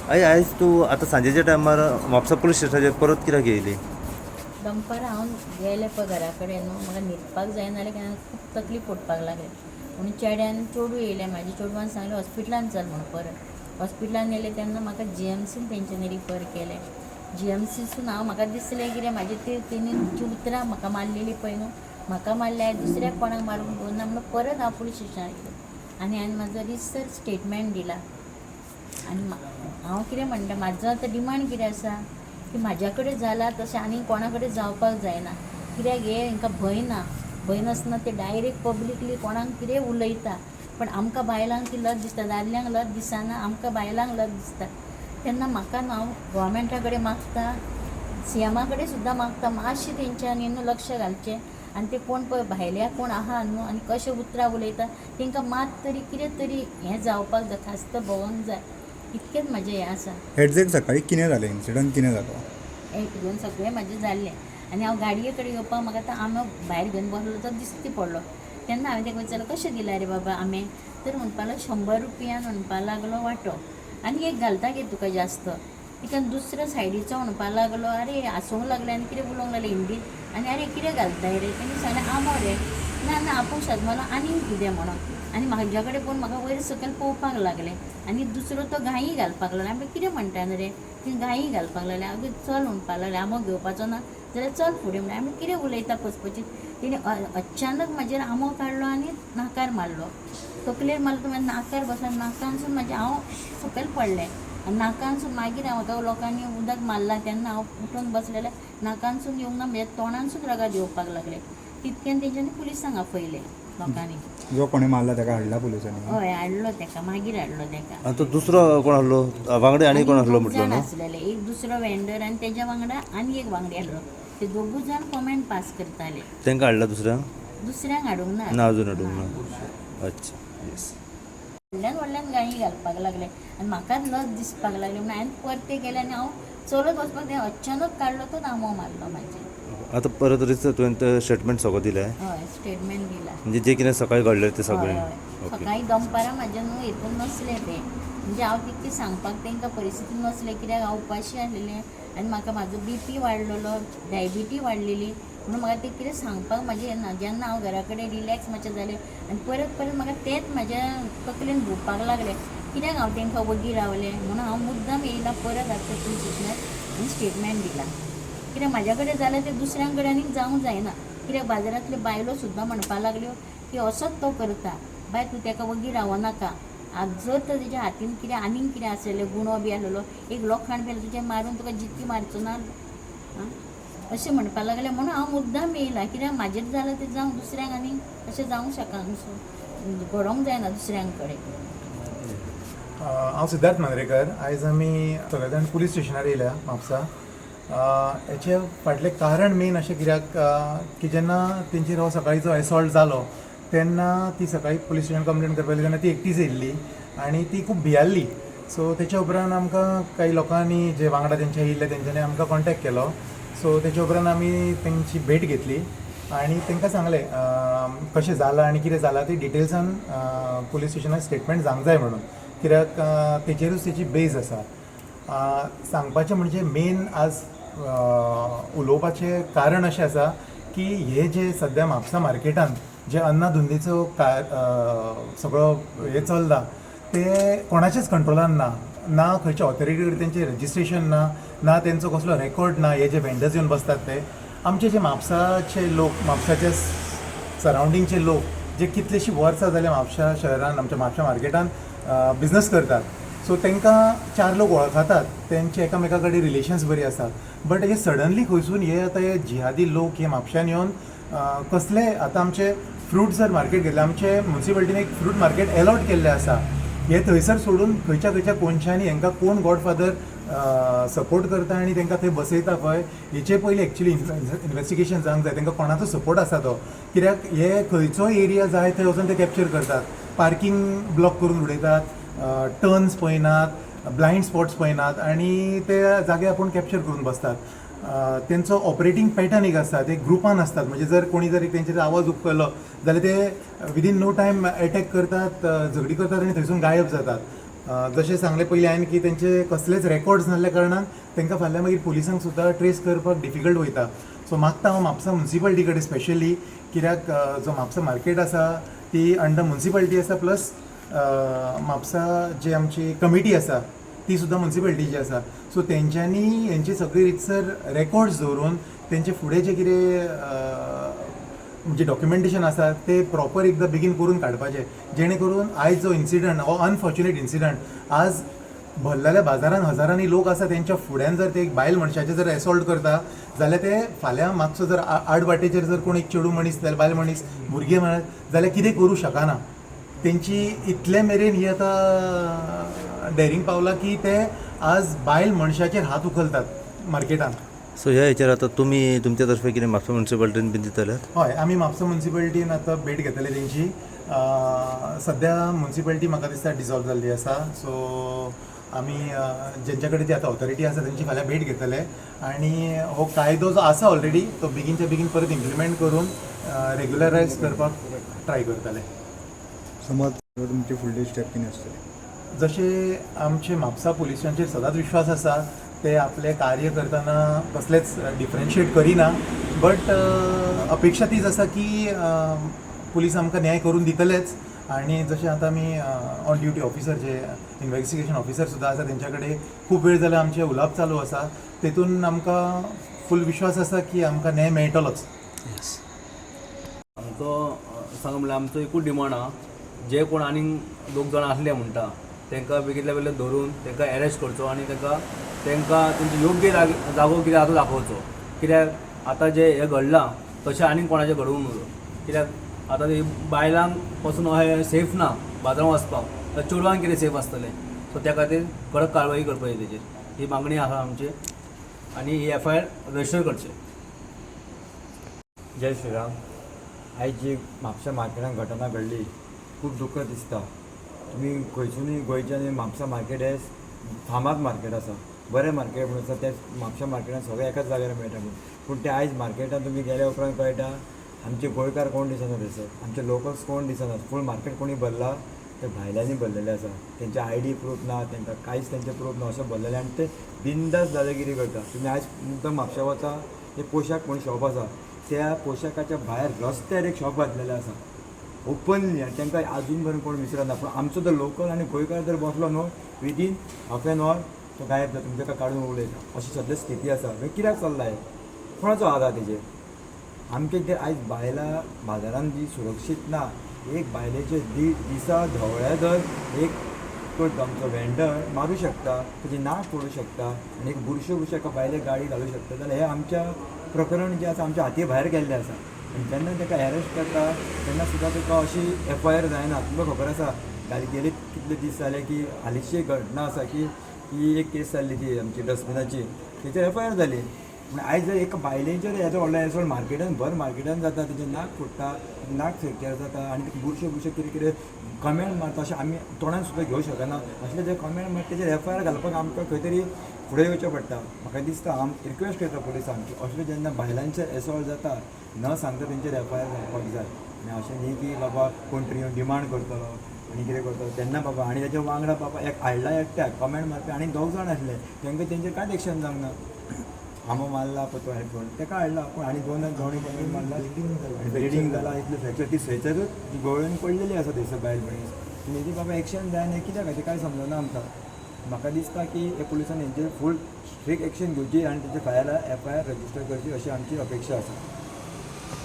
आयज तूं आतां सांजेच्या टायमार म्हापसा पुलीस स्टेशनाचेर परत कित्याक येयली? दनपारां हांव गेलें पळय घरा कडेन न्हू, म्हाका न्हिदपाक जायना जालें की खूब तकलीफ पडपाक लागली म्हणून चेड्यान चेडूं येयलें, म्हाज्या चेडवान सांगलें हॉस्पिटलान चल म्हणून परत हॉस्पिटलान गेलें तेन्ना म्हाका GMCन तेंच्यांनी रिफर केलें. GMCसून म्हाका दिसलें कितें म्हाजी तेणी जीं उतरां म्हाका मारलेलीं पळय न्हू, म्हाका मारल्या दुसऱ्याक कोणाक मारूंक दवरना म्हणून परत हांव पुलीस स्टेशनार गेलें आनी हांवें म्हाजो रिसर स्टेटमेंट दिला. आनी हांव कितें म्हणटा, म्हाजो आतां डिमांड कितें आसा की म्हाज्या कडेन जाला तशें आनी कोणा कडेन जावपाक जायना. कित्याक हांकां भंय नासतना ते डायरेक्ट पब्लिकली कोणाक कितें उलयता. पण आमकां बायलांक ती लज दिसता, दादल्यांक लज दिसना, आमकां बायलांक लज दिसता. तेन्ना म्हाका हांव गोवोरमेंटा कडेन मागता, CMा कडेन सुद्दां मागता, मातशें तेंच्यांनी न्हू लक्ष घालचें आनी ते कोण पळय भायल्या कोण आहा न्हू आनी कशें उतरां उलयता तेंकां मात तरी कितें तरी हें जावपाक जाय, खास्त भोंवोंक जाय. इतकेंच म्हजें हें आसा. एग्जॅक्ट सकाळी कितें जालें, इन्सिडंट कितें जालो? एक दोन सगळें म्हाजें जाल्लें आनी हांव गाडये कडेन येवपाक म्हाका आतां आंबो भायर घेवन बसलो तो दिश्टी पडलो. तेन्ना हांवें ताका विचारलो कशें दिला रे बाबा आंबे, तर म्हणपा लागलो 100 रुपयान म्हणपा लागलो वांटो आनी एक घालता गे तुका जास्त. तिका दुसऱ्या सायडीचो म्हणपा लागलो, अरे हांसूंक लागलें आनी कितें उलोवंक लागलें हिंदीन आनी अरे कितें घालताय रे, तेणी सांगलें आंबो रे. ना आपूण शेजमालो आनीक कितें म्हणोन आनी म्हाज्या कडेन पळोवन म्हाका वयर सकयल पळोवपाक लागलें आनी दुसरो तो घाई घालपाक लागलो. हांवें कितें म्हणटा न्हू रे, ती घाई घालपाक लागलें. हांव चल म्हणपाक लागलें, आंबो घेवपाचो ना जाल्यार चल फुडें म्हणलें. हांवें कितें उलयता पचपचीत. तिणें अचानक म्हाजेर आंबो काडलो आनी नाकार मारलो, तकलेर मारलो. तो नाकार बसलो, नाकानसून म्हाजें हांव सकयल पडलें आनी नाकानसून मागीर म्हाका लोकांनी उदक मारलां तेन्ना हांव उठून बसलें जाल्यार नाकानसून येवंक ना, म्हज्या तोंडानसून रगत येवपाक लागलें. तितक्यान तेंच्यांनी पुलिसांक आपयलें लोकांनी. जो कोणी मारला ताका हाडला पुलिसांनी? हय हाडलो ताका, मागीर हाडलो ताका. आनी तो दुसरो कोण आहलो वांगडी आनी कोण आहलो म्हटलो जाण न्हू? आसलेले, एक दुसरो वेंडर आनी तेज्या वांगडा आनी एक वांगडी आहलो. ते दोगूय जाण कॉमेंट पास करताले. तांकां हाडला दुसऱ्यांक? दुसऱ्यांक हाडूंक ना. ना अजून हाडूंक ना. अच्छा, येस. व्हडल्यान गाळी घालपाक लागले आनी म्हाकाच लज दिसपाक लागले म्हणून हांवें परते गेले आनी हांव चलत वचपाक ते अचानक काडलो तो आंबो मारलो म्हाजे. आतां परत रिस तुवें स्टेटमेंट सगळो दिलें हय स्टेटमेंट दिला. म्हणजे जें कितें सकाळी घडलें तें हय सगळें? हय. ओके. सकाळी दनपारां म्हाजें न्हू हितून नसलें तें, म्हणजे हांव तितकें सांगपाक तेंकां परिस्थिती नसलें कित्याक हांव उपाशी आसलेलें आनी म्हाका म्हाजो BP वाडलेलो, डायबिटी वाडलेली म्हणून म्हाका ते कितें सांगपाक म्हाजें येना. जेन्ना हांव घरा कडेन रिलॅक्स मातशें जालें आनी परत म्हाका तेंच म्हाज्या तकलेन घुंवपाक लागलें कित्याक हांव तेंकां वगी रावलें म्हणून हांव मुद्दाम येयलां परत आतां पुलीस स्टेशनार आनी स्टेटमेंट दिलां. कित्याक म्हाज्या कडेन जाल्यार तें दुसऱ्यां कडेन आनीक जावंक जायना. कित्याक बाजारांतल्यो बायलो सुद्दां म्हणपा लागल्यो की असोच तो करता, बाय तूं ताका वगी रावनाका. जर तर तेज्या हातीन कितें आनीक कितें आसलेलें गुणो बी आसलेलो, एक लोखंड बी तुजें मारून तुका जित्ती मारचो ना अशें म्हणपा लागलें. म्हणून हांव मुद्दाम येयलां कित्याक म्हाजेर जाल्यार तें जावं दुसऱ्यांक आनीक अशें जावंक शकना, घडोवंक जायना दुसऱ्यां कडेन. हांव सिद्धार्थ मांद्रेकर. आयज आमी सगळे जाण पुलीस स्टेशनार येयल्या म्हापसा. हेचे फाटलें कारण मेन अशें कित्याक की जेन्ना तेंचेर हो सकाळीचो एसॉल्ट जालो तेन्ना ती सकाळी पुलीस स्टेशन कंप्लेन करपाक तेन्ना ती एकटीच येयल्ली आनी ती खूब भियाल्ली. सो तेच्या उपरांत आमकां काही लोकांनी जे वांगडा तेंच्या येयल्ले तेंच्यांनी आमकां कॉन्टेक्ट केलो. सो तेच्या उपरांत आमी तेंची भेट घेतली आनी तांकां सांगलें कशें जालां आनी कितें जालां ती डिटेल्सान पुलीस स्टेशनाक स्टेटमेंट जावंक जाय म्हणून, कित्याक तेचेरूच तेची बेज आसा. सांगपाचें म्हणजे मेन आज उलोवपाचें कारण अशें आसा की हे जे सद्या म्हापसा मार्केटान जे अन्नाधुंदीचो सगळो हे चलता ते कोणाचेच कंट्रोलान ना खंयच्या ऑथॉरिटी कडेन तेंचें रजिस्ट्रेशन ना तेंचो कसलो रेकॉर्ड ना. हे जे वेंडर्स येवन बसतात ते आमचे जे म्हापसाचे लोक, म्हापसाचे सरावंडिंगचे लोक जे कितलींशीं वर्सां जाले म्हापसा शहरान आमच्या म्हापसा मार्केटान बिझनस करतात. सो तांकां 4 लोक वळखतात, तेंचे एकामेका कडेन रिलेशन्स बरी आसात. बट हे सडनली खंयसून हे आतां हे जिहादी लोक हे म्हापशान येवन कसले आतां आमचे फ्रूट जर मार्केट घेतलें, आमचे म्युन्सिपालिटीन एक फ्रूट मार्केट अलॉट केल्लें आसा. हे थंयसर सोडून खंयच्या कोणशांनी हांकां कोण गॉडफादर सपोर्ट करता आनी तांकां थंय बसयता पळय हेचे पयलीं एक्चुली इन्वेस्टिगेशन जावंक जाय. तांकां कोणाचो सपोर्ट आसा तो, कित्याक हे खंयचो एरिया जाय थंय वचून ते कॅप्चर करतात. पार्किंग ब्लॉक करून उडयतात, टर्न्स पळयनात, ब्लायंड स्पॉट्स पळयनात आनी ते जागे आपूण कॅप्चर करून बसतात. तेंचो ऑपरेटींग पॅटर्न एक आसता, ते ग्रुपान असतात. म्हणजे जर कोणी जर तेंचेर आवाज उखलो जाल्यार ते विदीन नो टायम एटॅक करतात, झगडी करतात आनी थंयसून गायब जातात. जशें सांगलें पयलीं हांवें की तेंचे कसलेच रेकॉर्ड्स नासल्या कारणान तांकां फाल्यां मागीर पुलिसांक सुद्दां ट्रेस करपाक डिफिकल्ट वयता. सो मागता हांव म्हापसा म्युन्सिपालिटी कडेन स्पेशली, कित्याक जो म्हापसा मार्केट आसा ती अंडर म्युन्सिपालिटी आसा, प्लस म्हापसा जी आमची कमिटी आसा ती सुद्दां म्युन्सिपालिटीची आसा. सो तेंच्यांनी हेंची सगळी रितसर रेकॉर्ड्स दवरून तेंचे फुडें जे कितें म्हणजे डॉक्युमेंटेशन आसा ते प्रॉपर एकदां बेगीन करून काडपाचें, जेणे करून आयज जो इन्सिडंट हो अनफॉर्च्युनेट इन्सिडंट आज भरलेल्या बाजारान हजारांनी लोक आसा तेंच्या फुड्यान जर ते एक बायल मनशाचें जर एसॉल्ट करता जाल्यार ते फाल्यां मातसो जर आड वाटेचेर जर कोण एक चेडूं मनीस जाल्यार बायल मनीस भुरगें म्हणत जाल्यार कितें करूं शकना. तेंची इतले मेरेन ही आतां डेरींग पावला की ते आज बायल मनशाचेर हात उखलतात मार्केटान. सो ह्या हेचेर आतां तुमी तुमच्या तर्फे कितें म्हापसा म्युन्सिपालिटीन बीन दितल्यात? हय, आमी म्हापसा म्युन्सिपालिटीन आतां भेट घेतले तेंची. सद्या म्युन्सिपालिटी म्हाका दिसता डिजॉल्व जाल्ली आसा. सो आमी जेंच्या कडेन ती आतां ऑथॉरिटी आसा तेंची फाल्यां भेट घेतले आनी हो कायदो जो आसा ऑलरेडी तो बेगीनच्या बेगीन परत इम्प्लिमेंट करून रेग्युलरायज करपाक ट्राय करतले. समज तुमची फुडली स्टेप कितें आसतली? जशें आमचे म्हापसा पुलिसांचेर सदांच विश्वास आसा, ते आपले कार्य करतना कसलेच डिफरन्शिएट करिना. बट अपेक्षा तीच आसा की पुलीस आमकां न्याय करून दितलेच. आणि जशें आतां आमी ऑन ड्युटी ऑफिसर जे इन्व्हेस्टिगेशन ऑफिसर सुद्दां आसा तेंच्या कडेन खूब वेळ जाल्यार आमचे उलोवप चालू आसा. तेतून आमकां फूल विश्वास आसा की आमकां न्याय मेळटलोच. आमचो सांग म्हणल्यार आमचो एकूच डिमांड आहा, जे कोण आनीक 2 जाण आसले म्हणटा तांकां बेगितल्या बेगीन धरून तांकां अरेस्ट करचो आनी तांकां तेंचो योग्य जागो कितें आसा तो दाखोवचो. कित्याक आतां जे हें घडलां तशें आनीक कोणाचें घडूंक नजो. कित्याक आतां ती बायलांक पासून अशें सेफ ना बाजारांत वचपाक, तर चेडवांक कितें सेफ आसतलें. सो त्या खातीर कडक कारवाई करपाची तेजेर, ही मागणी आसा आमची. आनी ही FIR रजिस्टर करचे. जय श्रीराम. आयज जी म्हापसा मार्केटान घटना घडली खूब दुख्ख दिसता. तुमी खंयसूनय गोंयच्यान म्हापसा मार्केट हे फामाद मार्केट आसा, बरें मार्केट म्हणून आसा. ते म्हापसा मार्केटान सगळे एकाच जाग्यार मेळटा पूण ते आयज मार्केटान तुमी गेल्या उपरांत कळटा आमचे गोंयकार कोण दिसना थंयसर, आमचे लोकल्स कोण दिसना. फूल मार्केट कोणी भरला ते भायल्यांनी भरलेले आसा. तेंचे ID प्रूफ ना, तांकां कांयच तेंचे प्रूफ ना, अशें भरलेले आनी ते बिंदास दादागिरी करता. तुमी आयज मुद्दम म्हापशा वचा, ते पोशाक म्हूण शॉप आसा, त्या पोशाकाच्या भायर रस्त्यार एक शॉप घातलेलें आसा ओपनली, आनी तांकां आजून पर्यंत कोण विसरना. पूण आमचो जर लोकल आनी गोंयकार जर बसलो न्हू विदीन हाफ एन आवर तो गायब जाता, तुमच्या काडून उडयता. अशी सद्या स्थिती आसा. कित्याक चल्ला हें? कोणाचो हात आहा तेजेर? आमचे ते आयज बायलां बाजारांत जी सुरक्षीत ना. एक बायलेचे दिसा धवळ्या जर एक तो आमचो वेंडर मारूं शकता, तेजी नाक फोडूं शकता आनी एक बुरशे एका बायलेक गाडी घालूं शकता, जाल्यार हें आमच्या प्रकरण जें आसा आमच्या हाती भायर गेल्लें आसा. आनी जेन्ना ताका अरेस्ट करता तेन्ना सुद्दां ताका अशी FIR जायना. तुमकां खबर आसा गेले कितले दीस जाले की हालींची घटना आसा की एक केस जाल्ली ती आमची डस्टबिनाची, तेचेर FIR जाली. पूण आयज जर एका बायलेचेर येदो व्हडलो एसोल्ट मार्केटान भर मार्केटान जाता, तेजें नाक फुट्टा, नाक फ्रॅक्चर जाता आनी बुरशे कितें कमेंट मारता अशें आमी तोंडान सुद्दां घेवं शकना. असले जे कमेंट मारता तेजेर FIR घालपाक आमकां खंय तरी फुडें येवचें पडटा. म्हाका दिसता हांव रिक्वेस्ट करता पुलिसांक की असले जेन्ना बायलांचेर एसॉल्ट जाता न सांगता तेंचेर FIR घालपाक जाय. आनी अशें न्ही की बाबा कोण तरी येवन डिमांड करतलो आनी कितें करतलो तेन्ना बाबा. आनी तेच्या वांगडा बाबा एक हाडला एकट्याक कमेंट मारपी आनी 2 जाण आसले, तांकां तेंचेर कांयच एक्शन जावंक ना. आमो मारला पतो हेडफोन ताका हाडला, पूण आनी 2 जाण कमेंट मारला, ब्लिडींग जाला, इतलें फ्रॅक्चर. ती थंयसरूच गोळ्योन पडलेली आसा थंयसर बायल मनीस. तेजी बाबा एक्शन जाय आनी कित्याक अशें कांय समजना आमकां. म्हाका दिसता की हे पुलिसांनी हेंचेर फूल स्ट्रिक्ट एक्शन घेवची आनी तेचे फायला FIR रजिस्टर करची अशी आमची अपेक्षा आसा.